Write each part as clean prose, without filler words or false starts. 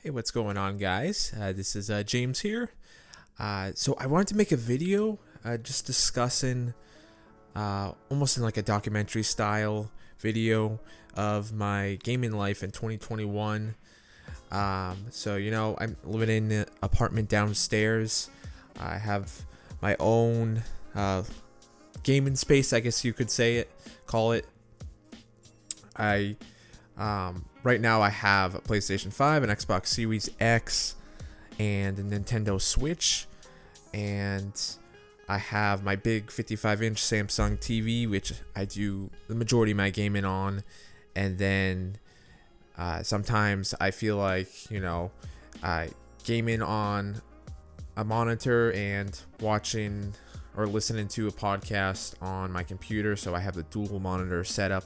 Hey, what's going on, guys? This is James here. So I wanted to make a video just discussing almost in like a documentary style video of my gaming life in 2021. I'm living in an apartment downstairs. I have my own gaming space, I guess you could call it. Right now I have a PlayStation 5, an Xbox Series X, and a Nintendo Switch, and I have my big 55-inch Samsung TV, which I do the majority of my gaming on, and then sometimes I feel like, gaming on a monitor and watching or listening to a podcast on my computer, so I have the dual monitor setup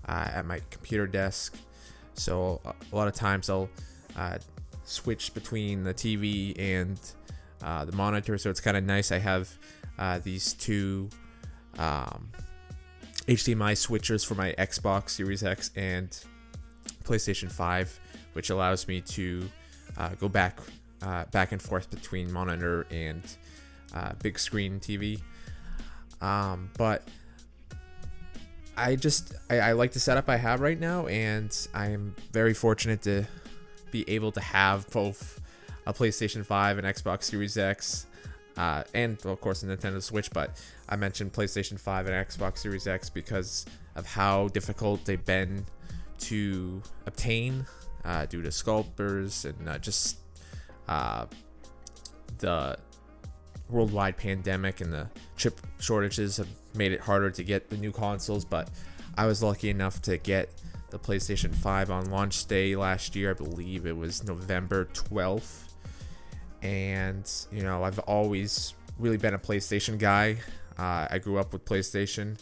at my computer desk. So a lot of times I'll switch between the TV and the monitor, so it's kind of nice. I have these two HDMI switchers for my Xbox Series X and PlayStation 5, which allows me to go back and forth between monitor and big screen TV. But I like the setup I have right now, and I'm very fortunate to be able to have both a PlayStation 5 and Xbox Series X, and of course a Nintendo Switch, but I mentioned PlayStation 5 and Xbox Series X because of how difficult they've been to obtain due to scalpers and just the worldwide pandemic and the chip shortages have made it harder to get the new consoles. But I was lucky enough to get the PlayStation 5 on launch day last year. I believe it was November 12th. And, I've always really been a PlayStation guy. I grew up with PlayStation,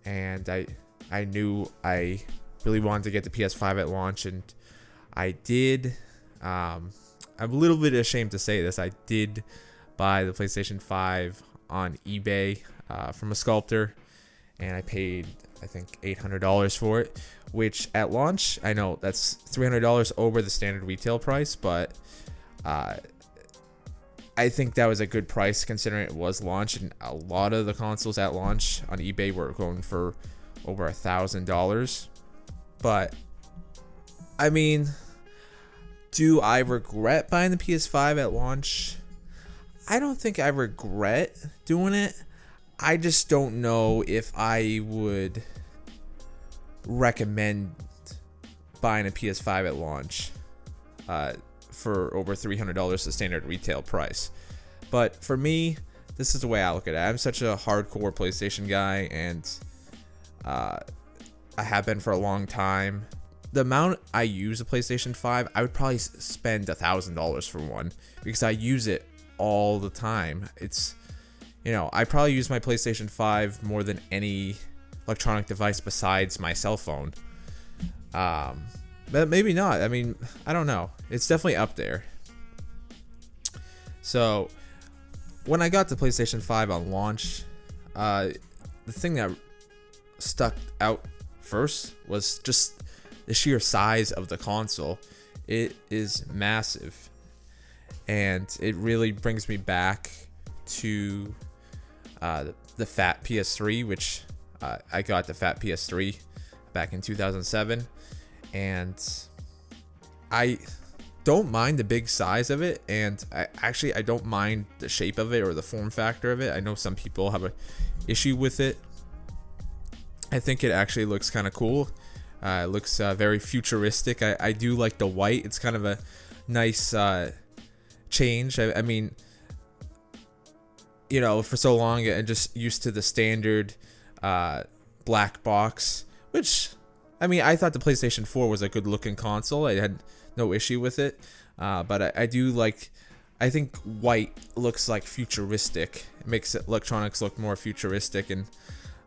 and I knew I really wanted to get the PS5 at launch, and I did. I'm a little bit ashamed to say this. I did buy the PlayStation 5 on eBay from a sculptor, and I paid, I think, $800 for it, which at launch, I know that's $300 over the standard retail price, but I think that was a good price considering it was launch, and a lot of the consoles at launch on eBay were going for over $1,000. But I mean, do I regret buying the PS5 at launch? I don't think I regret doing it. I just don't know if I would recommend buying a PS5 at launch for over $300, the standard retail price. But for me, this is the way I look at it. I'm such a hardcore PlayStation guy, and I have been for a long time. The amount I use a PlayStation 5, I would probably spend $1,000 for one because I use it all the time. It's, I probably use my PlayStation 5 more than any electronic device besides my cell phone. But maybe not. I mean, I don't know. It's definitely up there. So when I got the PlayStation 5 on launch, the thing that stuck out first was just the sheer size of the console. It is massive, and it really brings me back to the fat PS3, which I got the fat PS3 back in 2007, and I don't mind the big size of it, and I don't mind the shape of it or the form factor of it. I know some people have an issue with it. I think it actually looks kind of cool. It looks very futuristic. I do like the white. It's kind of a nice change. I mean, for so long I'm just used to the standard black box, which, I mean, I thought the PlayStation 4 was a good looking console. I had no issue with it, but I think white looks like futuristic. It makes electronics look more futuristic, and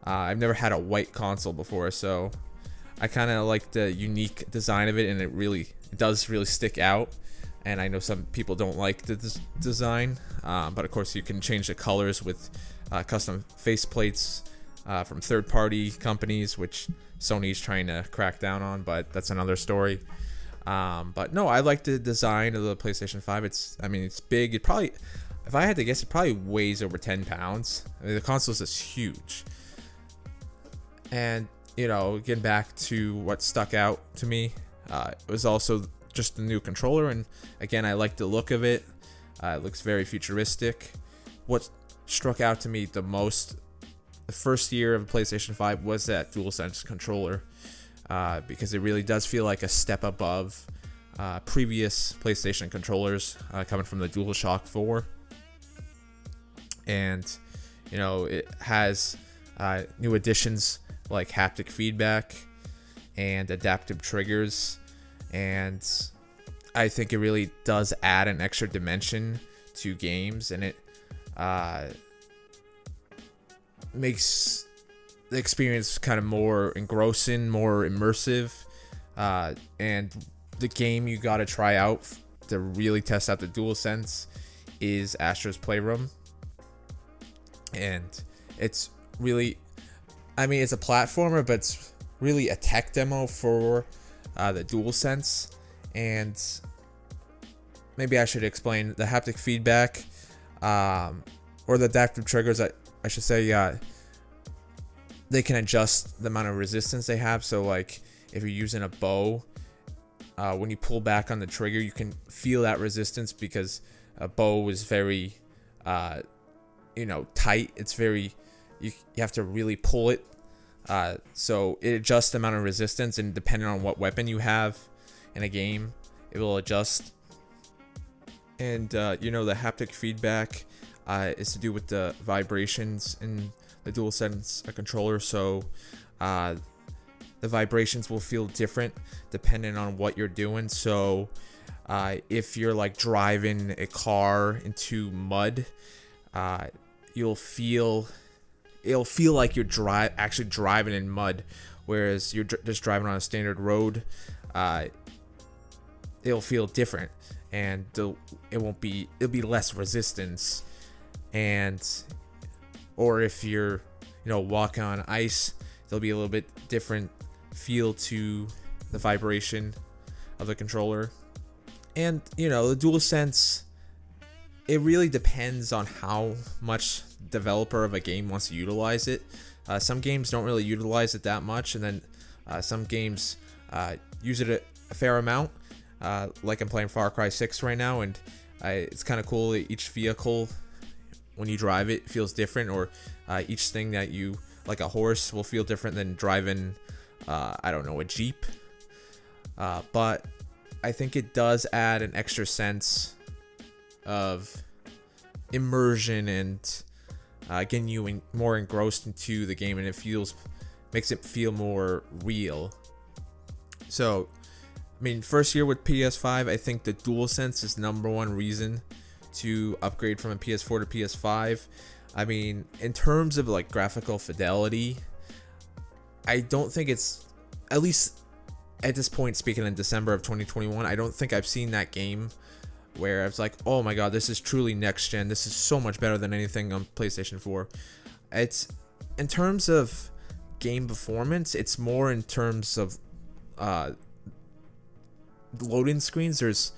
I've never had a white console before, so I kind of like the unique design of it, and it does really stick out. And I know some people don't like the design, but of course you can change the colors with custom faceplates from third-party companies, which Sony's trying to crack down on, but that's another story. But no, I like the design of the PlayStation 5. It's big. It probably, if I had to guess, it probably weighs over 10 pounds. I mean, the console is just huge. And, getting back to what stuck out to me, it was also just the new controller. And again, I like the look of it. It looks very futuristic. What struck out to me the most the first year of PlayStation 5 was that DualSense controller, because it really does feel like a step above previous PlayStation controllers coming from the DualShock 4. And, it has new additions like haptic feedback and adaptive triggers. And I think it really does add an extra dimension to games, and it makes the experience kind of more engrossing, more immersive. And the game you gotta try out to really test out the DualSense is Astro's Playroom. And it's really, it's a platformer, but it's really a tech demo for the DualSense. And maybe I should explain the haptic feedback, or the adaptive triggers. I should say, they can adjust the amount of resistance they have. So, like, if you're using a bow, when you pull back on the trigger, you can feel that resistance because a bow is very, tight. It's very, you have to really pull it. So it adjusts the amount of resistance, and depending on what weapon you have in a game, it will adjust. And, the haptic feedback is to do with the vibrations in the DualSense controller. So the vibrations will feel different depending on what you're doing. So if you're like driving a car into mud, it'll feel like you're actually driving in mud, whereas you're just driving on a standard road. It'll feel different, and it'll be less resistance. And or if you're walking on ice, there'll be a little bit different feel to the vibration of the controller. And the DualSense, it really depends on how much developer of a game wants to utilize it. Some games don't really utilize it that much, and then some games use it a fair amount. Like I'm playing Far Cry 6 right now, and it's kind of cool that each vehicle, when you drive it, feels different, or each thing that you, like a horse, will feel different than driving, a Jeep. But I think it does add an extra sense of immersion and getting you more engrossed into the game, and it makes it feel more real. So, first year with PS5, I think the DualSense is number one reason to upgrade from a PS4 to PS5. In terms of like graphical fidelity, I don't think it's, at least at this point, speaking in December of 2021, I don't think I've seen that game where I was like, oh my god, this is truly next gen. This is so much better than anything on PlayStation 4. It's, in terms of game performance, it's more in terms of loading screens. There's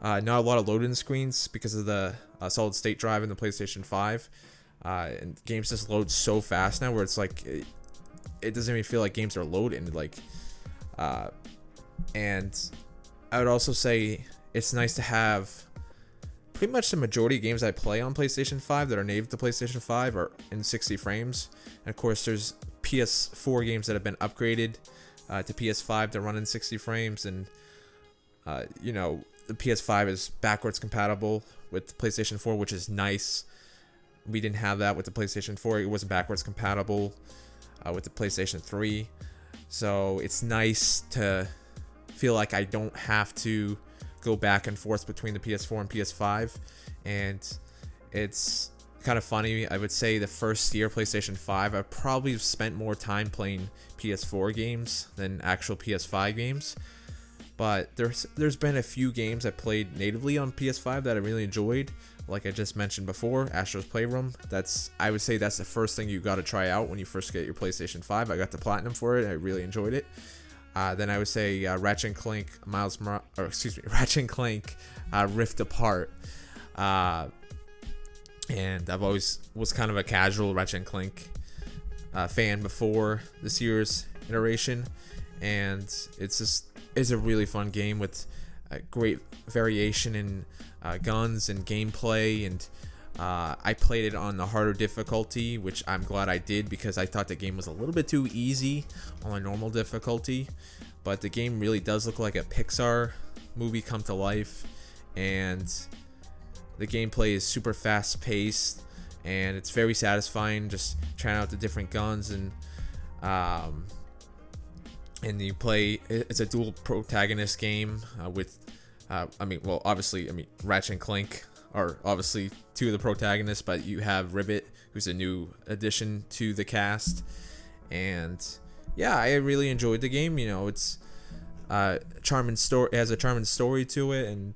not a lot of loading screens because of the solid state drive in the PlayStation 5. And games just load so fast now, where it's like it doesn't even feel like games are loading. And I would also say it's nice to have pretty much the majority of games I play on PlayStation 5 that are native to PlayStation 5 are in 60 frames. And of course, there's PS4 games that have been upgraded to PS5 to run in 60 frames. And, the PS5 is backwards compatible with PlayStation 4, which is nice. We didn't have that with the PlayStation 4. It wasn't backwards compatible with the PlayStation 3. So it's nice to feel like I don't have to go back and forth between the PS4 and PS5. And it's kind of funny. I would say the first year PlayStation 5, I probably spent more time playing PS4 games than actual PS5 games. But there's been a few games I played natively on PS5 that I really enjoyed. Like I just mentioned before, Astro's Playroom. I would say that's the first thing you got to try out when you first get your PlayStation 5. I got the Platinum for it. I really enjoyed it. Then I would say Ratchet and Clank Ratchet and Clank Rift Apart. And I've always was kind of a casual Ratchet and Clank fan before this year's iteration, and it's a really fun game with great variation in guns and gameplay. And I played it on the harder difficulty, which I'm glad I did, because I thought the game was a little bit too easy on a normal difficulty. But the game really does look like a Pixar movie come to life, and the gameplay is super fast paced, and it's very satisfying just trying out the different guns. And you play, it's a dual protagonist game with obviously Ratchet and Clank are obviously two of the protagonists, but you have Ribbit, who's a new addition to the cast. And yeah, I really enjoyed the game. It's charming story, it has a charming story to it. And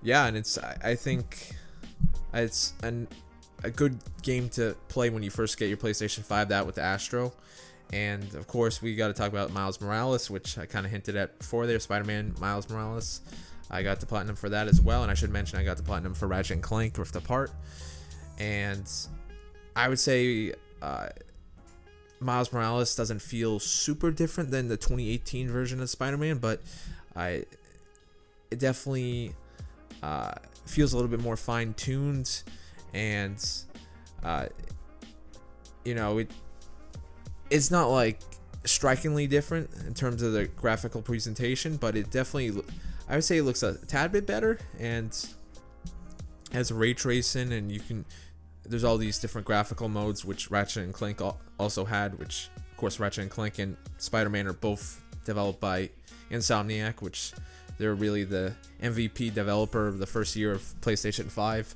and I think it's a good game to play when you first get your PlayStation 5, that with the Astro. And of course, we got to talk about Miles Morales, which I kind of hinted at before there. Spider-Man Miles Morales, I got the platinum for that as well. And I should mention I got the platinum for Ratchet and Clank Rift Apart. And I would say Miles Morales doesn't feel super different than the 2018 version of Spider-Man, but it definitely feels a little bit more fine-tuned. And it's not like strikingly different in terms of the graphical presentation, but it definitely, I would say, it looks a tad bit better, and has ray tracing, and there's all these different graphical modes which Ratchet and Clank also had, which of course Ratchet and Clank and Spider-Man are both developed by Insomniac, which they're really the MVP developer of the first year of PlayStation 5.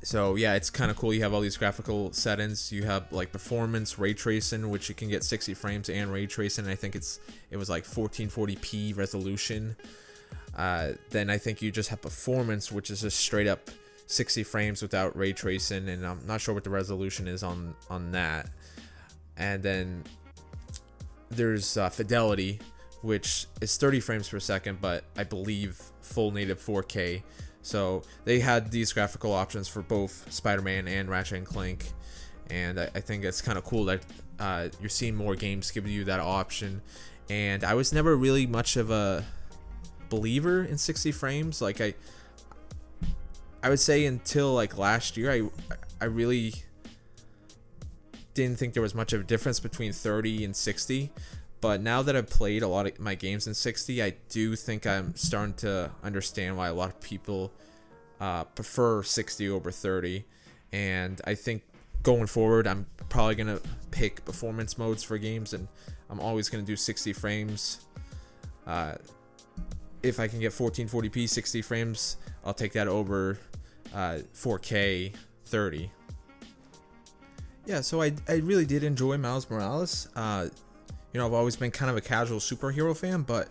So yeah, it's kind of cool. You have all these graphical settings. You have like performance, ray tracing, which you can get 60 frames and ray tracing. I think it was like 1440p resolution. Then I think you just have performance, which is just straight up 60 frames without ray tracing, and I'm not sure what the resolution is on that. And then there's fidelity, which is 30 frames per second, but I believe full native 4K. So they had these graphical options for both Spider-Man and Ratchet and Clank, and I think it's kind of cool that you're seeing more games give you that option. And I was never really much of a believer in 60 frames. Like I would say until like last year, I really didn't think there was much of a difference between 30 and 60. But now that I've played a lot of my games in 60, I do think I'm starting to understand why a lot of people prefer 60 over 30. And I think going forward, I'm probably going to pick performance modes for games, and I'm always going to do 60 frames. If I can get 1440p 60 frames, I'll take that over 4K 30. Yeah, so I really did enjoy Miles Morales. I've always been kind of a casual superhero fan, but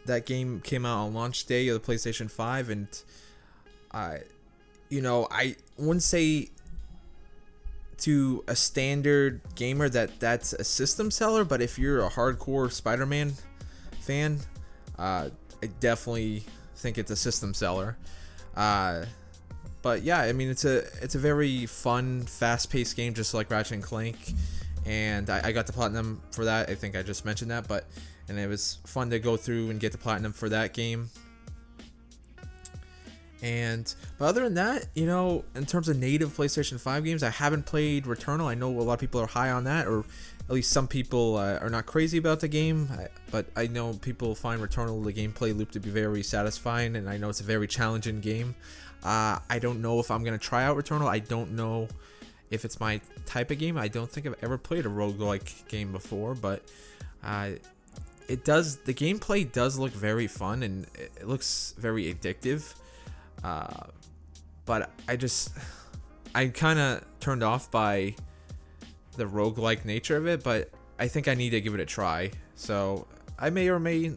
that game came out on launch day of the PlayStation 5, and I wouldn't say to a standard gamer that's a system seller, but if you're a hardcore Spider-Man fan, I definitely think it's a system seller. But yeah, it's a very fun, fast-paced game, just like Ratchet and Clank. And I got the platinum for that. I think I just mentioned that, and it was fun to go through and get the platinum for that game. But other than that, in terms of native PlayStation 5 games, I haven't played Returnal. I know a lot of people are high on that, or at least some people are not crazy about the game. But I know people find Returnal, the gameplay loop, to be very satisfying, and I know it's a very challenging game. I don't know if I'm going to try out Returnal. I don't know if it's my type of game. I don't think I've ever played a roguelike game before, but the gameplay does look very fun, and it looks very addictive. But I'm kind of turned off by the roguelike nature of it, but I think I need to give it a try. So I may or may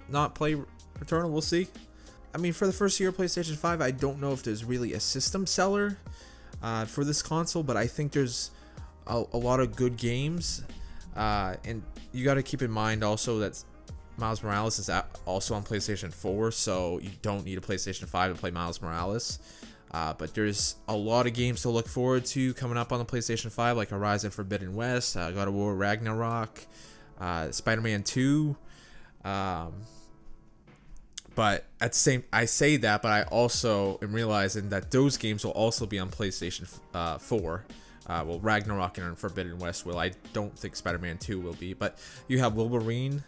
not play Returnal, we'll see. For the first year of PlayStation 5, I don't know if there's really a system seller for this console, but I think there's a lot of good games. And you got to keep in mind also that Miles Morales is also on PlayStation 4, so you don't need a PlayStation 5 to play Miles Morales. But there's a lot of games to look forward to coming up on the PlayStation 5, like Horizon Forbidden West, God of War Ragnarok, Spider-Man 2. But at the same, I say that, but I also am realizing that those games will also be on PlayStation 4. Well, Ragnarok and Forbidden West will. I don't think Spider-Man 2 will be. But you have Wolverine.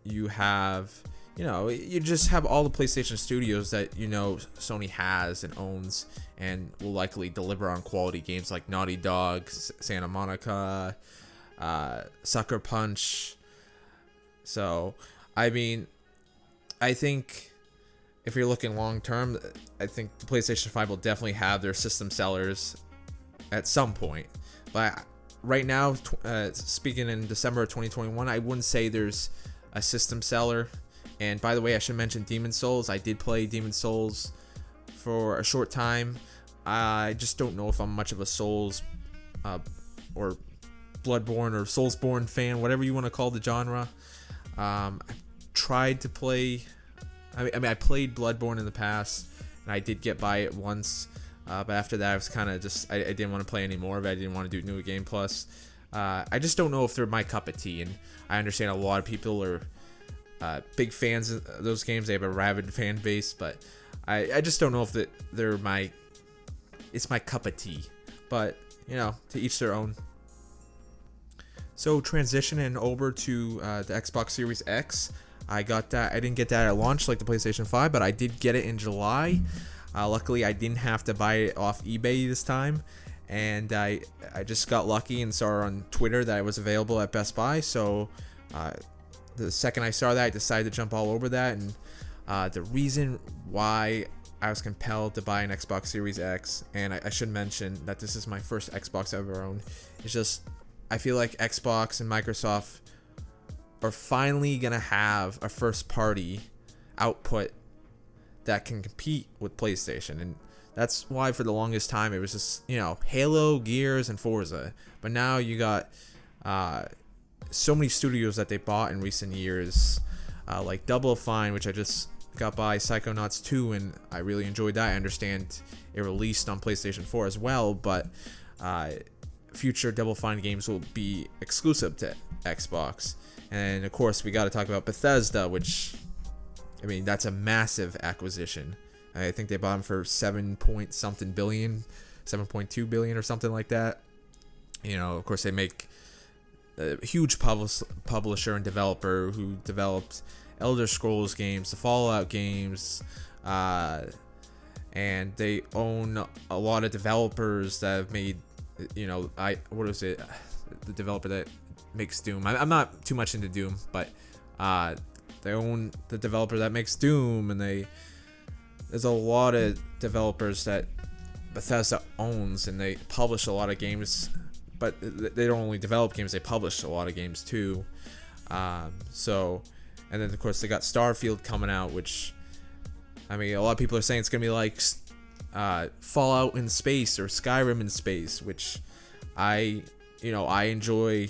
You have, you just have all the PlayStation studios that, Sony has and owns and will likely deliver on quality games like Naughty Dog, Santa Monica, Sucker Punch. So, I mean, I think if you're looking long term, I think the PlayStation 5 will definitely have their system sellers at some point. But right now, speaking in December of 2021, I wouldn't say there's a system seller. And by the way, I should mention Demon's Souls. I did play Demon's Souls for a short time. I just don't know if I'm much of a Souls or Bloodborne or Soulsborne fan, whatever you want to call the genre. I tried to play. I played Bloodborne in the past, and I did get by it once. But after that, I was kind of just, I didn't want to play any more of it. I didn't want to do New Game Plus. I just don't know if they're my cup of tea, and I understand a lot of people are big fans of those games. They have a rabid fan base, but I just don't know if they're it's my cup of tea. But, to each their own. So transitioning over to the Xbox Series X, I got that. I didn't get that at launch like the PlayStation 5, but I did get it in July. Luckily, I didn't have to buy it off eBay this time, and I just got lucky and saw on Twitter that it was available at Best Buy. So the second I saw that, I decided to jump all over that. And the reason why I was compelled to buy an Xbox Series X, and I should mention that this is my first Xbox I've ever owned, is just I feel like Xbox and Microsoft are finally gonna have a first-party output that can compete with PlayStation. And that's why for the longest time it was just, Halo, Gears, and Forza. But now you got so many studios that they bought in recent years, like Double Fine, which I just got by, Psychonauts 2, and I really enjoyed that. I understand it released on PlayStation 4 as well, but future Double Fine games will be exclusive to Xbox. And of course, we got to talk about Bethesda, which, that's a massive acquisition. I think they bought them for 7.something billion, 7.2 billion or something like that. Of course, they make a huge publisher and developer who developed Elder Scrolls games, the Fallout games, and they own a lot of developers that have made, what is it? The developer that makes Doom. I'm not too much into Doom, but they own the developer that makes Doom, and there's a lot of developers that Bethesda owns, and they publish a lot of games, but they don't only develop games, they publish a lot of games too. And then of course they got Starfield coming out, which, a lot of people are saying it's gonna be like Fallout in space or Skyrim in space, which I enjoy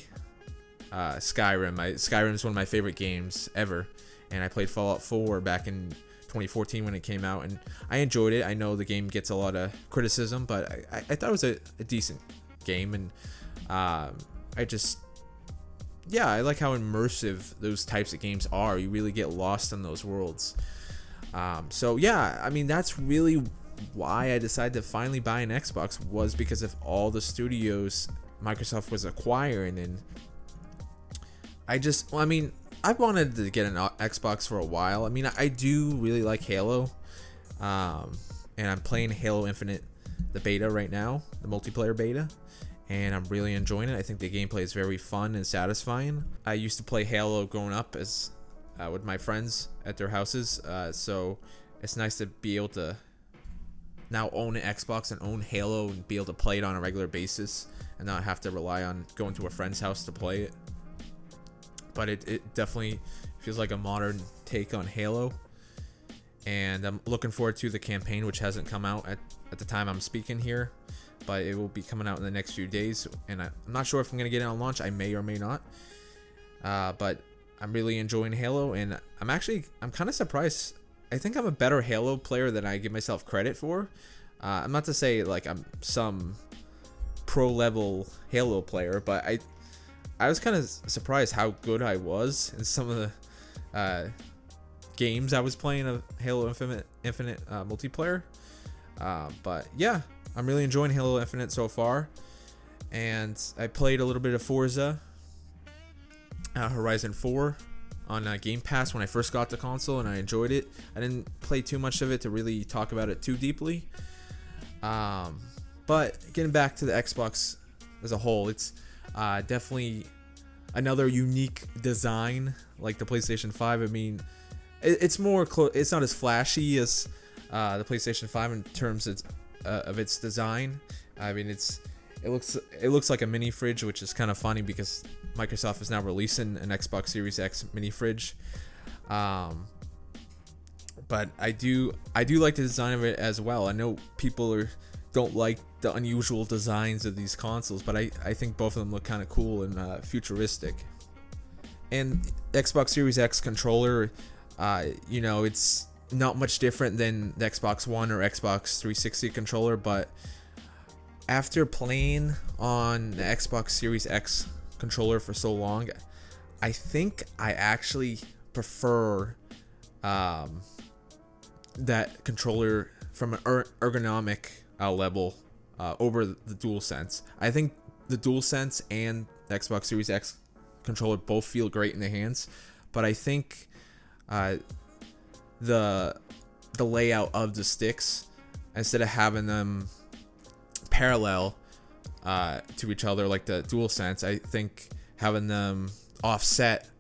Skyrim. Skyrim is one of my favorite games ever, and I played Fallout 4 back in 2014 when it came out, and I enjoyed it. I know the game gets a lot of criticism, but I thought it was a decent game, and I like how immersive those types of games are. You really get lost in those worlds. That's really why I decided to finally buy an Xbox, was because of all the studios Microsoft was acquiring. And I've wanted to get an Xbox for a while. I do really like Halo, and I'm playing Halo Infinite, the beta right now, the multiplayer beta, and I'm really enjoying it. I think the gameplay is very fun and satisfying. I used to play Halo growing up with my friends at their houses, so it's nice to be able to now own an Xbox and own Halo and be able to play it on a regular basis and not have to rely on going to a friend's house to play it. But it definitely feels like a modern take on Halo, and I'm looking forward to the campaign, which hasn't come out at the time I'm speaking here. but it will be coming out in the next few days, and I'm not sure if I'm gonna get it on launch. I may or may not, but I'm really enjoying Halo, and I'm kind of surprised. I think I'm a better Halo player than I give myself credit for. I'm not to say like I'm some pro level Halo player, but I was kind of surprised how good I was in some of the games I was playing of Halo Infinite multiplayer. But yeah, I'm really enjoying Halo Infinite so far, and I played a little bit of Forza Horizon 4 on Game Pass when I first got the console, and I enjoyed it. I didn't play too much of it to really talk about it too deeply. But getting back to the Xbox as a whole, it's definitely another unique design like the PlayStation 5. I mean, it's more it's not as flashy as the PlayStation 5 in terms of its design. I mean, it looks like a mini fridge, which is kind of funny because Microsoft is now releasing an Xbox Series X mini fridge. But I do like the design of it as well. I know people don't like the unusual designs of these consoles, but I think both of them look kind of cool and futuristic. And Xbox Series X controller, it's not much different than the Xbox One or Xbox 360 controller, but after playing on the Xbox Series X controller for so long, I think I actually prefer that controller from an ergonomic level over the DualSense. I think the DualSense and the Xbox Series X controller both feel great in the hands, but I think the layout of the sticks, instead of having them parallel to each other like the DualSense, I think having them offset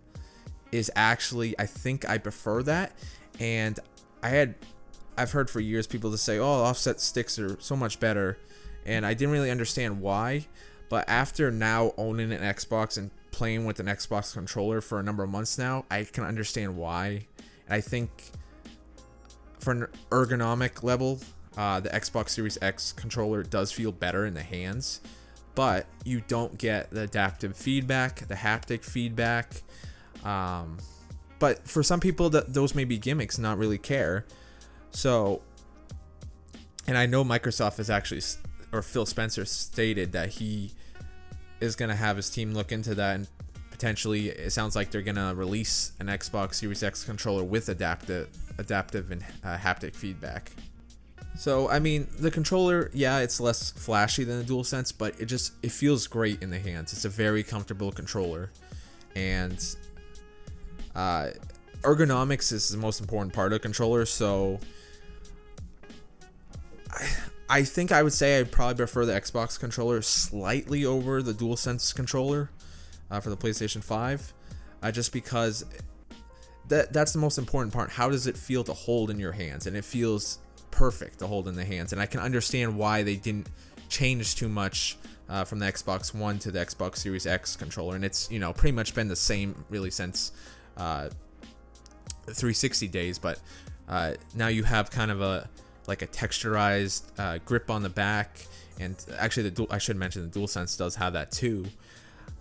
is actually, I think I prefer that. And I've heard for years people to say, oh, offset sticks are so much better, and I didn't really understand why. But after now owning an Xbox and playing with an Xbox controller for a number of months now, I can understand why. And I think for an ergonomic level, the Xbox Series X controller does feel better in the hands, but you don't get the adaptive feedback, the haptic feedback. But for some people, those may be gimmicks, not really care. So, and I know Microsoft has actually, or Phil Spencer stated that he is going to have his team look into that, and potentially it sounds like they're going to release an Xbox Series X controller with adaptive and haptic feedback. So, I mean, the controller, yeah, it's less flashy than the DualSense, but it feels great in the hands. It's a very comfortable controller, and ergonomics is the most important part of the controller. So I think I would say I'd probably prefer the Xbox controller slightly over the DualSense controller for the PlayStation 5, just because that's the most important part. How does it feel to hold in your hands? And it feels perfect to hold in the hands, and I can understand why they didn't change too much from the Xbox One to the Xbox Series X controller, and it's pretty much been the same really since 360 days, but now you have kind of a texturized grip on the back, and actually I should mention the DualSense does have that too,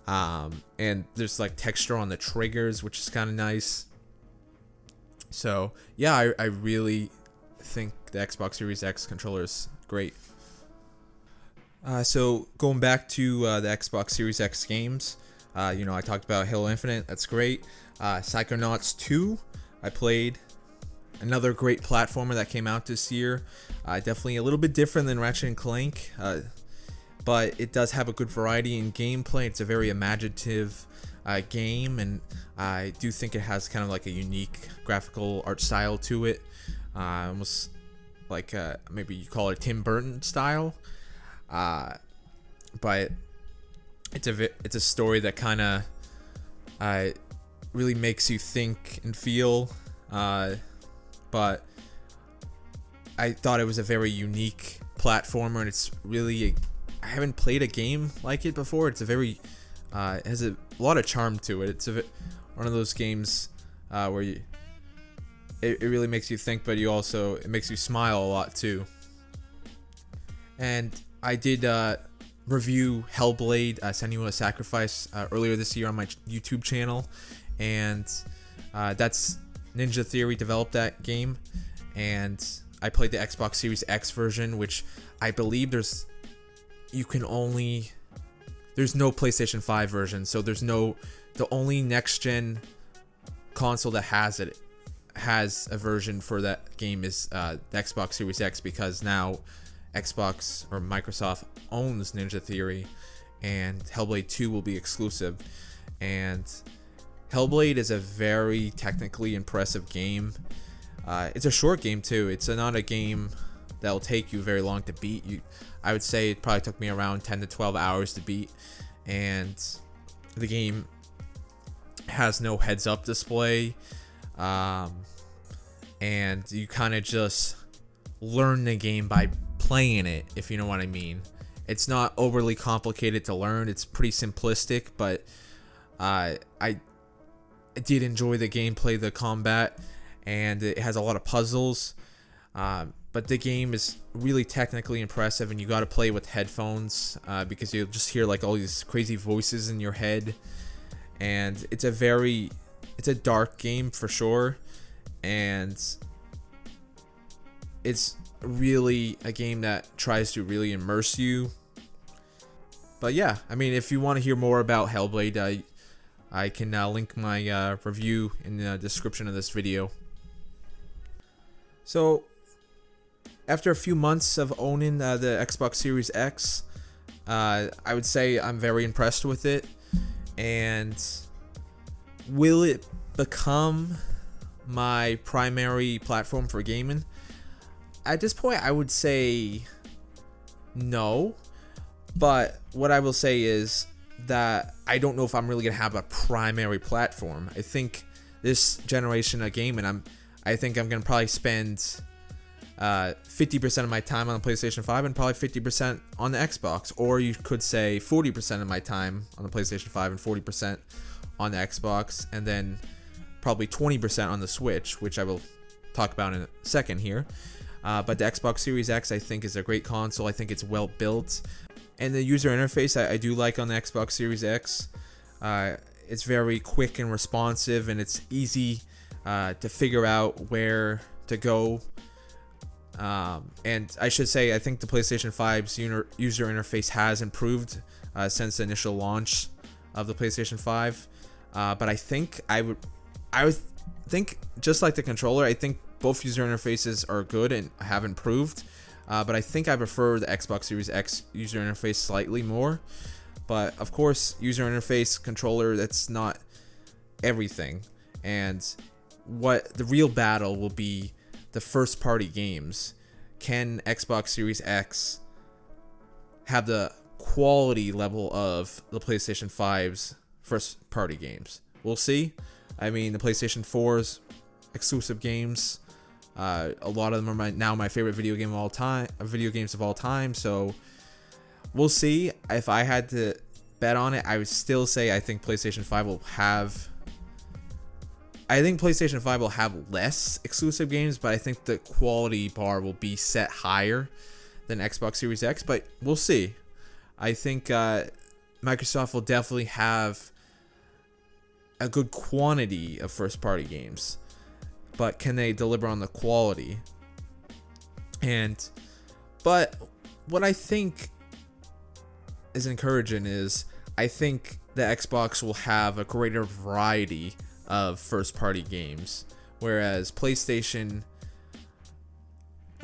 and there's like texture on the triggers, which is kind of nice. So yeah, I really think the Xbox Series X controller is great. So going back to the Xbox Series X games, I talked about Halo Infinite, that's great. Psychonauts 2, I played. Another great platformer that came out this year. Definitely a little bit different than Ratchet & Clank, but it does have a good variety in gameplay. It's a very imaginative game, and I do think it has kind of like a unique graphical art style to it. Almost like maybe you call it Tim Burton style, but it's a story that kind of really makes you think and feel. But I thought it was a very unique platformer, and it's really I haven't played a game like it before. It's a very it has a lot of charm to it. It's one of those games where it really makes you think, but it makes you smile a lot too. And I did review Hellblade: Senua's Sacrifice earlier this year on my YouTube channel, and that's Ninja Theory developed that game, and I played the Xbox Series X version, which I believe there's no PlayStation 5 version, so the only next gen console that has a version for that game is the Xbox Series X, because now Xbox or Microsoft owns Ninja Theory, and Hellblade 2 will be exclusive. And Hellblade is a very technically impressive game. It's a short game too. It's not a game that will take you very long to beat. I would say it probably took me around 10 to 12 hours to beat, and the game has no heads-up display, and you kind of just learn the game by playing it, if you know what I mean. It's not overly complicated to learn. It's pretty simplistic, but I did enjoy the gameplay, the combat, and it has a lot of puzzles. But the game is really technically impressive, and you got to play with headphones because you'll just hear like all these crazy voices in your head. And it's a dark game for sure, and it's really a game that tries to really immerse you. But yeah, I mean, if you want to hear more about Hellblade, I can link my review in the description of this video. So after a few months of owning the Xbox Series X, I would say I'm very impressed with it. And will it become my primary platform for gaming? At this point, I would say no. But what I will say is that I don't know if I'm really going to have a primary platform. I think this generation of gaming, I think I'm going to probably spend 50% of my time on the PlayStation 5 and probably 50% on the Xbox. Or you could say 40% of my time on the PlayStation 5 and 40% on the Xbox, and then probably 20% on the Switch, which I will talk about in a second here. But the Xbox Series X, I think, is a great console. I think it's well built. And the user interface, I do like on the Xbox Series X. It's very quick and responsive, and it's easy to figure out where to go. And I should say, I think the PlayStation 5's user interface has improved since the initial launch of the PlayStation 5. But I think I would think, just like the controller, I think both user interfaces are good and have improved. But I think I prefer the Xbox Series X user interface slightly more. But of course, user interface, controller, that's not everything. And what the real battle will be, the first party games. Can Xbox Series X have the quality level of the PlayStation 5's first party games? We'll see. I mean, the PlayStation 4's exclusive games, a lot of them are now my favorite video games of all time. So we'll see. If I had to bet on it, I would still say I think PlayStation 5 will have less exclusive games, but I think the quality bar will be set higher than Xbox Series X, but we'll see. I think Microsoft will definitely have a good quantity of first-party games, but can they deliver on the quality? But what I think is encouraging is I think the Xbox will have a greater variety of first-party games, whereas PlayStation,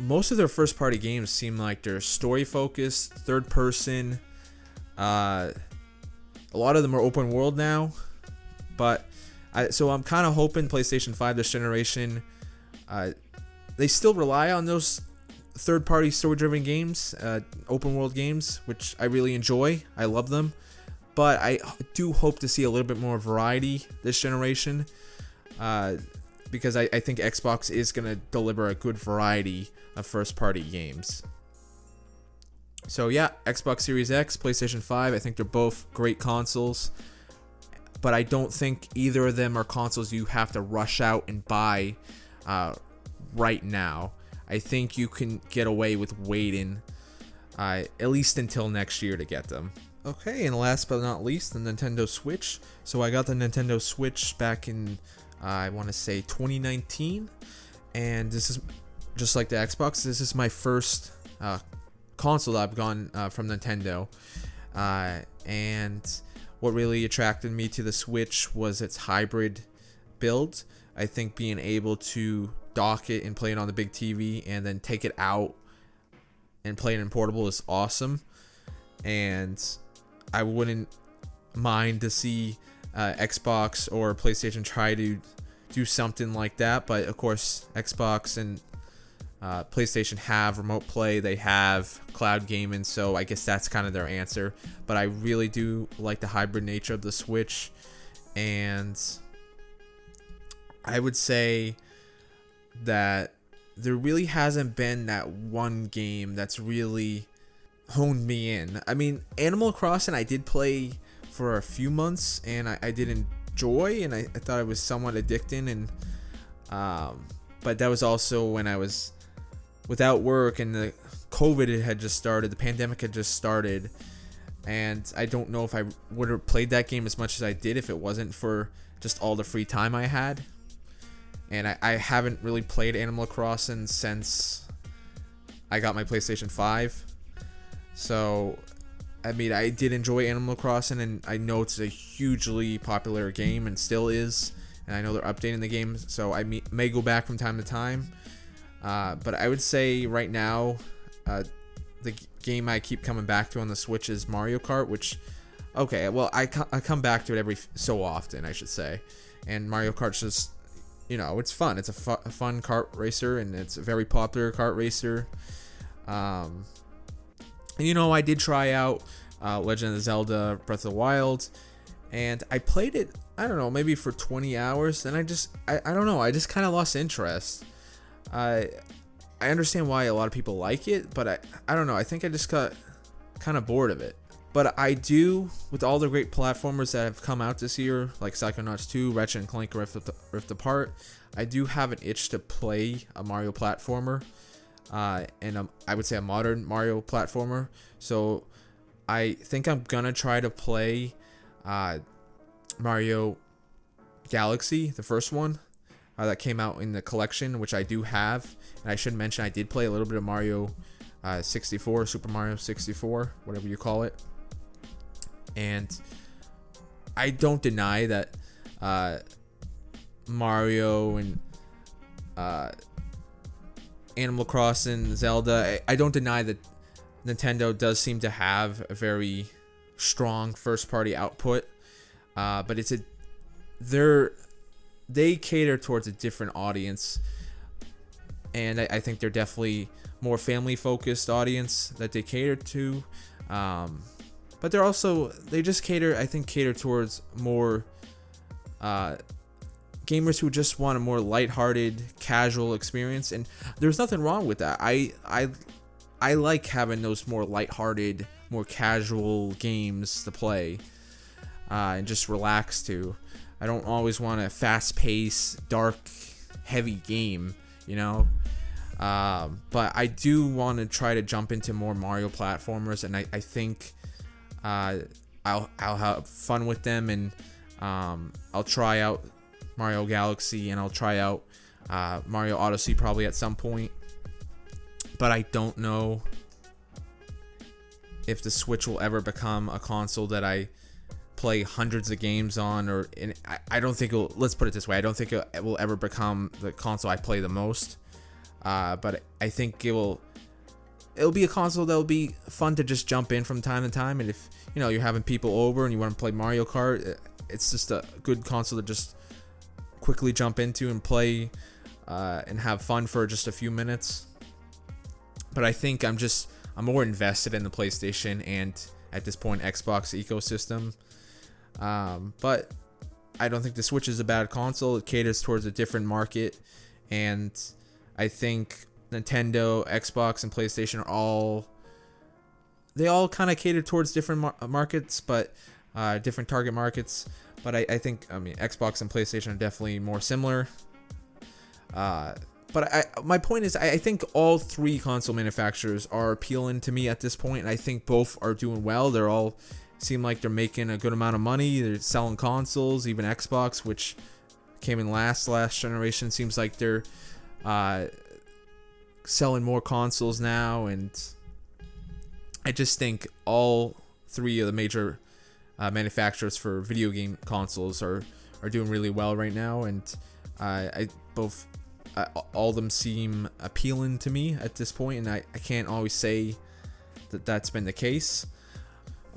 most of their first-party games seem like they're story-focused, third-person. A lot of them are open world now, but so I'm kind of hoping PlayStation 5 this generation, they still rely on those third-party story-driven games, open world games, which I really enjoy. I love them. But I do hope to see a little bit more variety this generation, because I think Xbox is going to deliver a good variety of first-party games. So yeah, Xbox Series X, PlayStation 5, I think they're both great consoles, but I don't think either of them are consoles you have to rush out and buy right now. I think you can get away with waiting at least until next year to get them. Okay, and last but not least, the Nintendo Switch. So I got the Nintendo Switch back in, I want to say 2019, and this is just like the Xbox. This is my first console that I've gotten from Nintendo, and what really attracted me to the Switch was its hybrid build. I think being able to dock it and play it on the big TV and then take it out and play it in portable is awesome, and I wouldn't mind to see Xbox or PlayStation try to do something like that. But of course, Xbox and PlayStation have remote play, they have cloud gaming, so I guess that's kind of their answer. But I really do like the hybrid nature of the Switch, and I would say that there really hasn't been that one game that's really honed me in. I mean, Animal Crossing I did play for a few months, and I did enjoy, and I thought it was somewhat addicting, and but that was also when I was without work and the COVID had just started, the pandemic had just started, and I don't know if I would have played that game as much as I did if it wasn't for just all the free time I had. And I haven't really played Animal Crossing since I got my PlayStation 5. So, I mean, I did enjoy Animal Crossing, and I know it's a hugely popular game and still is. And I know they're updating the game, so I may go back from time to time. But I would say right now, the game I keep coming back to on the Switch is Mario Kart, which, okay, well, I come back to it every so often, I should say. And Mario Kart's just, you know, it's fun. It's a fun kart racer, and it's a very popular kart racer. And, you know, I did try out Legend of Zelda Breath of the Wild, and I played it, I don't know, maybe for 20 hours, and I don't know, I just kind of lost interest. I understand why a lot of people like it, but I don't know, I think I just got kind of bored of it. But I do, with all the great platformers that have come out this year, like Psychonauts 2, Ratchet & Clank Rift Apart, I do have an itch to play a Mario platformer, and I would say a modern Mario platformer. So I think I'm gonna try to play Mario Galaxy, the first one that came out in the collection, which I do have. And I should mention I did play a little bit of Mario 64, Super Mario 64, whatever you call it. And I don't deny that Mario and Animal Crossing, Zelda, I don't deny that Nintendo does seem to have a very strong first-party output, but they cater towards a different audience, and I think they're definitely more family-focused audience that they cater to. But they just cater towards more gamers who just want a more lighthearted, casual experience, and there's nothing wrong with that. I like having those more lighthearted, more casual games to play, and just relax to. I don't always want a fast-paced, dark, heavy game, you know. But I do want to try to jump into more Mario platformers, and I think I'll have fun with them, and I'll try out Mario Galaxy, and I'll try out Mario Odyssey probably at some point. But I don't know if the Switch will ever become a console that I play hundreds of games on, I don't think let's put it this way, I don't think it will ever become the console I play the most. But I think it'll be a console that'll be fun to just jump in from time to time, and if you know you're having people over and you want to play Mario Kart, it's just a good console to just quickly jump into and play and have fun for just a few minutes. But I think I'm more invested in the PlayStation and at this point Xbox ecosystem. But I don't think the Switch is a bad console. It caters towards a different market, and I think Nintendo, Xbox, and PlayStation they all kind of cater towards different markets, but different target markets. But I think Xbox and PlayStation are definitely more similar. But my point is, I think all three console manufacturers are appealing to me at this point, and I think both are doing well. They're all seem like they're making a good amount of money. They're selling consoles, even Xbox, which came in last generation, seems like they're selling more consoles now, and I just think all three of the major manufacturers for video game consoles are doing really well right now, and all of them seem appealing to me at this point, and I can't always say that that's been the case.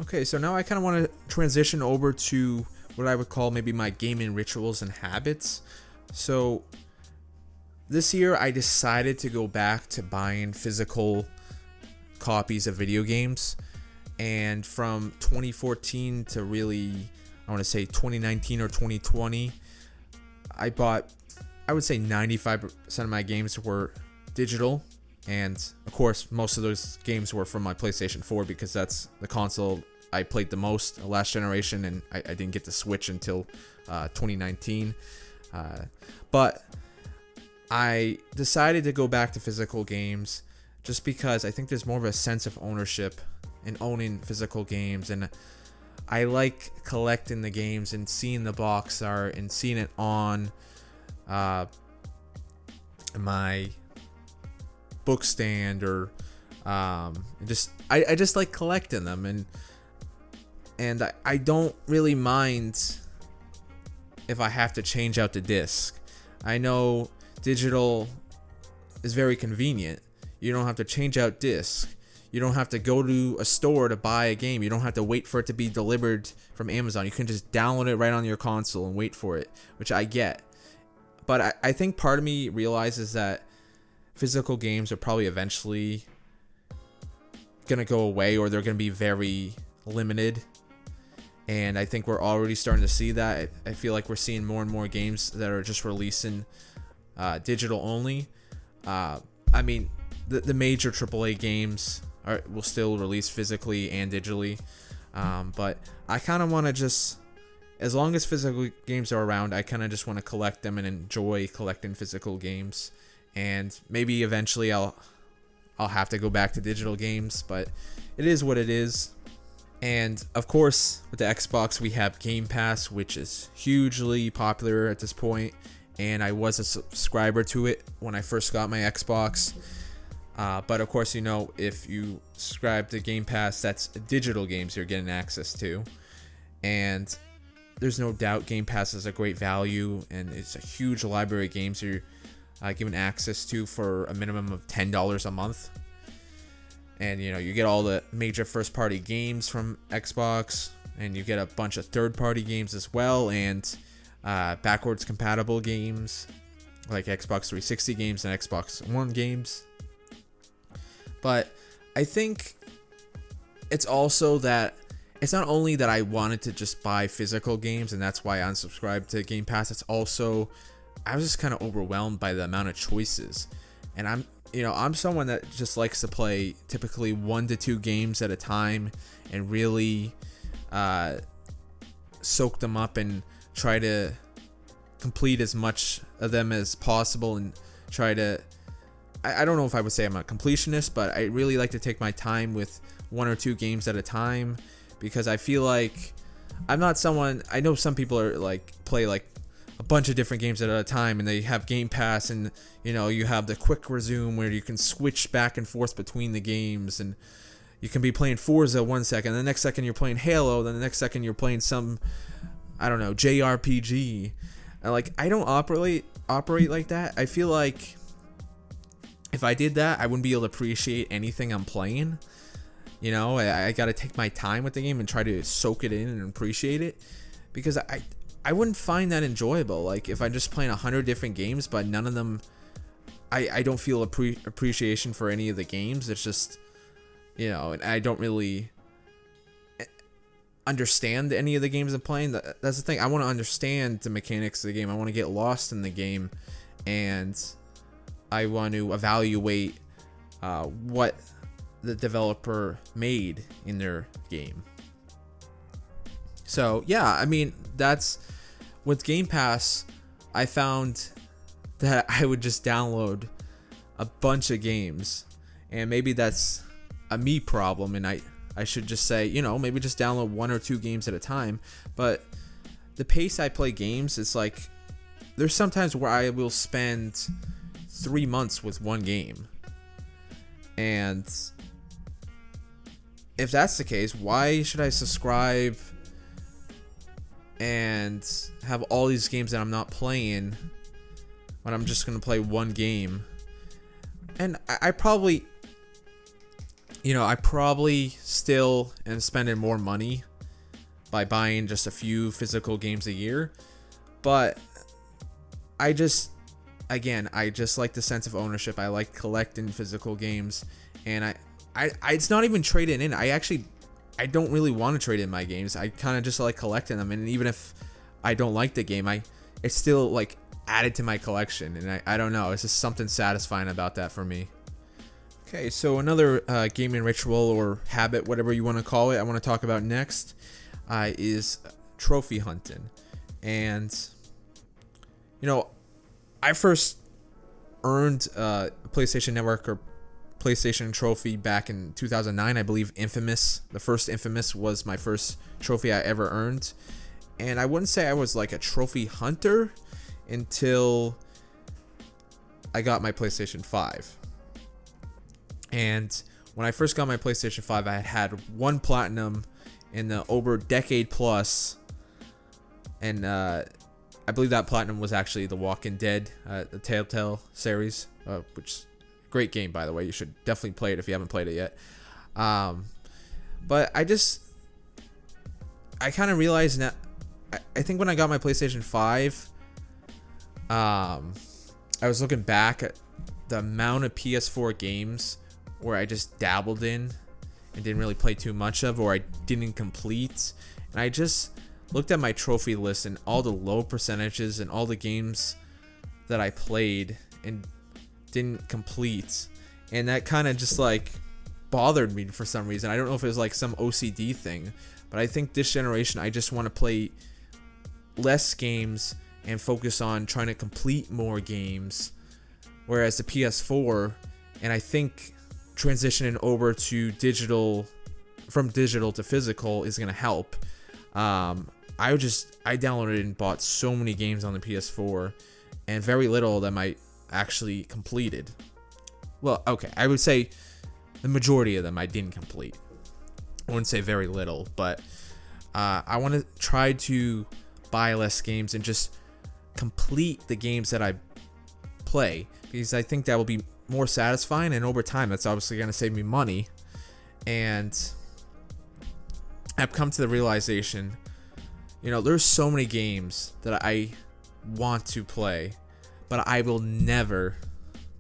Okay, so now I kind of want to transition over to what I would call maybe my gaming rituals and habits. So this year I decided to go back to buying physical copies of video games, and from 2014 to really, I want to say 2019 or 2020, I bought, I would say 95% of my games were digital, and of course most of those games were from my PlayStation 4 because that's the console I played the most last generation, and I didn't get to Switch until 2019. But I decided to go back to physical games just because I think there's more of a sense of ownership in owning physical games, and I like collecting the games and seeing the box art and seeing it on my book stand, or I just like collecting them, and I don't really mind if I have to change out the disc. I know digital is very convenient. You don't have to change out disc. You don't have to go to a store to buy a game. You don't have to wait for it to be delivered from Amazon. You can just download it right on your console and wait for it, which I get. But I think part of me realizes that physical games are probably eventually going to go away, or they're going to be very limited. And I think we're already starting to see that. I feel like we're seeing more and more games that are just releasing digital only. I mean, the major AAA games will still release physically and digitally. But I kind of want to just, as long as physical games are around, I kind of just want to collect them and enjoy collecting physical games. And maybe eventually I'll have to go back to digital games, but it is what it is. And of course, with the Xbox, we have Game Pass, which is hugely popular at this point. And I was a subscriber to it when I first got my Xbox. But of course, if you subscribe to Game Pass, that's digital games you're getting access to. And there's no doubt Game Pass is a great value, and it's a huge library of games you're given access to for a minimum of $10 a month. And you get all the major first-party games from Xbox, and you get a bunch of third-party games as well, and backwards compatible games like Xbox 360 games and Xbox One games. But I think it's also that it's not only that I wanted to just buy physical games, and that's why I unsubscribed to Game Pass. It's also I was just kind of overwhelmed by the amount of choices, and I'm someone that just likes to play typically 1 to 2 games at a time and really soak them up and try to complete as much of them as possible, and try to, I don't know if I would say I'm a completionist, but I really like to take my time with 1 or 2 games at a time, because I feel like I'm not someone, I know some people are play a bunch of different games at a time, and they have Game Pass, and you have the quick resume where you can switch back and forth between the games, and you can be playing Forza 1 second, the next second you're playing Halo, then the next second you're playing some, I don't know, JRPG. And I don't operate like that. I feel like if I did that, I wouldn't be able to appreciate anything I'm playing. I got to take my time with the game and try to soak it in and appreciate it, because I wouldn't find that enjoyable. If I'm just playing 100 different games, but none of them, I don't feel appreciation for any of the games. It's just, and I don't really understand any of the games I'm playing. That's the thing. I want to understand the mechanics of the game. I want to get lost in the game, and I want to evaluate what the developer made in their game. So yeah, I mean, that's with Game Pass. I found that I would just download a bunch of games, and maybe that's a me problem, and I should just say, maybe just download 1 or 2 games at a time. But the pace I play games, it's like there's sometimes where I will spend 3 months with one game, and if that's the case, why should I subscribe and have all these games that I'm not playing when I'm just going to play one game? And I probably still am spending more money by buying just a few physical games a year. But I just like the sense of ownership. I like collecting physical games, and I it's not even trading in. I don't really want to trade in my games. I kind of just like collecting them, and even if I don't like the game, it's still like added to my collection, and I don't know. It's just something satisfying about that for me. Okay, so another gaming ritual or habit, whatever you want to call it, I want to talk about next is trophy hunting. And I first earned a PlayStation Network or PlayStation trophy back in 2009. I believe the first Infamous was my first trophy I ever earned. And I wouldn't say I was like a trophy hunter until I got my PlayStation 5. And when I first got my PlayStation 5, I had 1 platinum in the over decade plus. And I believe that platinum was actually The Walking Dead, the Telltale series, which great game, by the way. You should definitely play it if you haven't played it yet. But I kind of realized that I think when I got my PlayStation 5, I was looking back at the amount of PS4 games where I just dabbled in and didn't really play too much of, or I didn't complete. And I just looked at my trophy list and all the low percentages and all the games that I played and didn't complete, and that kind of just like bothered me for some reason. I don't know if it was like some OCD thing, but I think this generation I just want to play less games and focus on trying to complete more games, whereas the PS4, and I think transitioning over to from digital to physical is going to help. I downloaded and bought so many games on the PS4, and very little of them I actually completed. Well, okay, I would say the majority of them I didn't complete. I wouldn't say very little, but I want to try to buy less games and just complete the games that I play, because I think that will be more satisfying, and over time that's obviously going to save me money. And I've come to the realization, there's so many games that I want to play, but I will never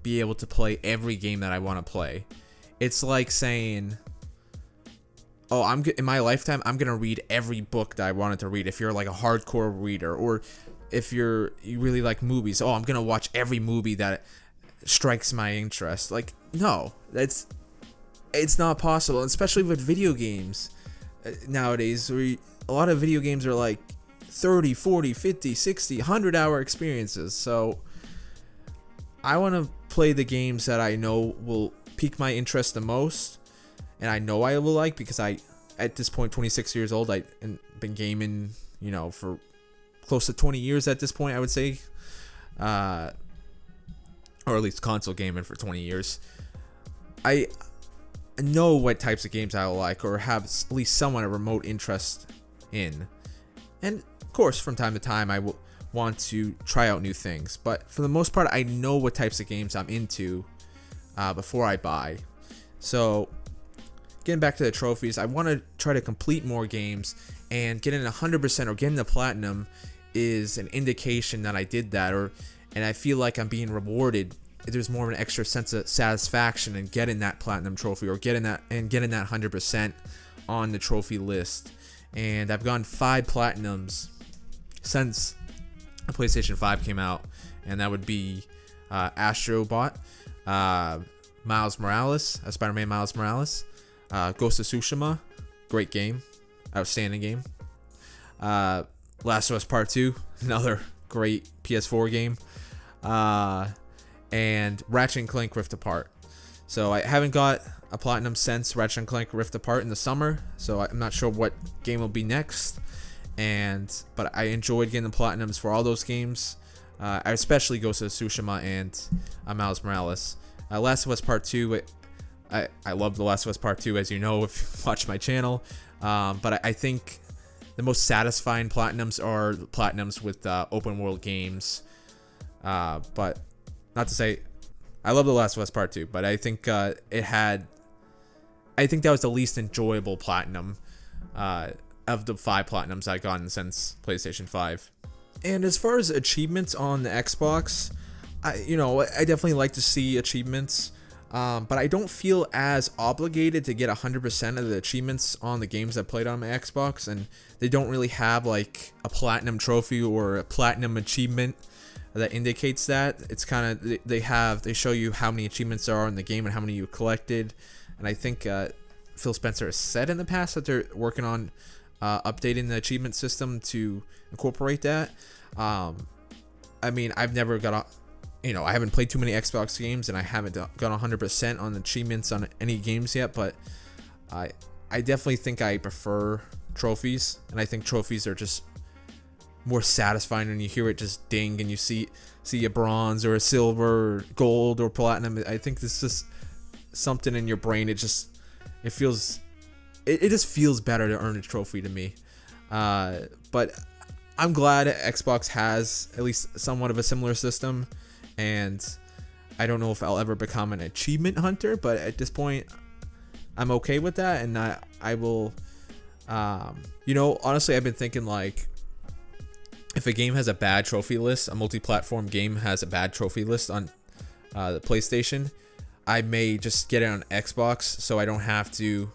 be able to play every game that I want to play. It's like saying, in my lifetime, I'm going to read every book that I wanted to read. If you're like a hardcore reader, or if you really like movies, I'm going to watch every movie that strikes my interest. Like, no, it's not possible, especially with video games nowadays, where a lot of video games are like 30, 40, 50, 60, 100-hour experiences. So I want to play the games that I know will pique my interest the most, and I know I will like, because at this point, 26 years old, I've been gaming, for close to 20 years at this point, I would say, or at least console gaming for 20 years. I know what types of games I will like, or have at least somewhat a remote interest in. And of course, from time to time, I will want to try out new things. But for the most part, I know what types of games I'm into before I buy. So getting back to the trophies, I want to try to complete more games, and getting 100% or getting the platinum is an indication that I did that, and I feel like I'm being rewarded. There's more of an extra sense of satisfaction in getting that platinum trophy, or getting that 100% on the trophy list. And I've gotten 5 platinums since the PlayStation 5 came out, and that would be Astrobot, Miles Morales, Spider-Man Miles Morales, Ghost of Tsushima, great game, outstanding game, Last of Us Part 2, another great PS4 game, and Ratchet and Clank Rift Apart. So I haven't got a platinum since Ratchet and Clank Rift Apart in the summer, so I'm not sure what game will be next. But I enjoyed getting the platinums for all those games. I especially Ghost of Tsushima and Miles Morales. Last of Us Part 2, I love The Last of Us Part 2, as you know if you watch my channel. But I think the most satisfying platinums are platinums with open world games. But not to say I love The Last of Us Part 2, but I think I think that was the least enjoyable platinum of the 5 platinums I've gotten since PlayStation 5. And as far as achievements on the Xbox, I definitely like to see achievements, but I don't feel as obligated to get 100% of the achievements on the games I played on my Xbox, and they don't really have like a platinum trophy or a platinum achievement that indicates that. It's kind of, they show you how many achievements there are in the game and how many you collected, and I think Phil Spencer has said in the past that they're working on updating the achievement system to incorporate that. I mean, I've never got I haven't played too many Xbox games, and I haven't got 100% on achievements on any games yet, but I definitely think I prefer trophies, and I think trophies are just more satisfying when you hear it just ding and you see a bronze or a silver or gold or platinum. I think this is something in your brain. It just feels better to earn a trophy to me. But I'm glad Xbox has at least somewhat of a similar system, and I don't know if I'll ever become an achievement hunter, but at this point I'm okay with that, and I will honestly, I've been thinking, like, if a game has a bad trophy list, a multi-platform game has a bad trophy list on the PlayStation, I may just get it on Xbox so I don't have to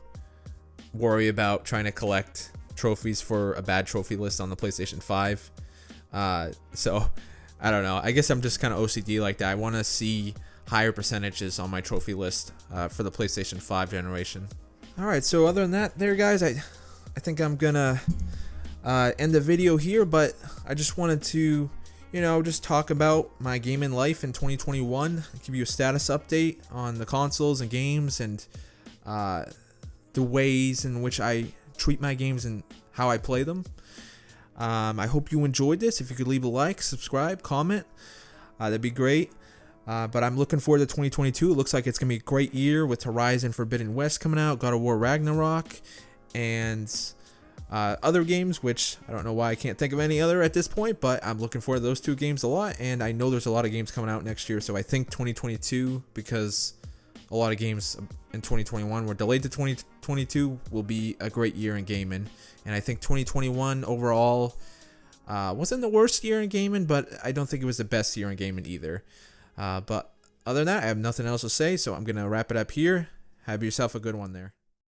worry about trying to collect trophies for a bad trophy list on the PlayStation 5. So I don't know. I guess I'm just kind of OCD like that. I want to see higher percentages on my trophy list for the PlayStation 5 generation. All right. So other than that, there, guys, I think I'm gonna end the video here. But I just wanted to, just talk about my gaming life in 2021. Give you a status update on the consoles and games, and the ways in which I treat my games and how I play them. I hope you enjoyed this. If you could leave a like, subscribe, comment, that'd be great. But I'm looking forward to 2022. It looks like it's going to be a great year with Horizon Forbidden West coming out, God of War Ragnarok, and other games, which I don't know why I can't think of any other at this point, but I'm looking forward to those 2 games a lot, and I know there's a lot of games coming out next year, so I think 2022, because a lot of games in 2021 were delayed to 2022, will be a great year in gaming. And I think 2021 overall wasn't the worst year in gaming, but I don't think it was the best year in gaming either. But other than that, I have nothing else to say, so I'm going to wrap it up here. Have yourself a good one there.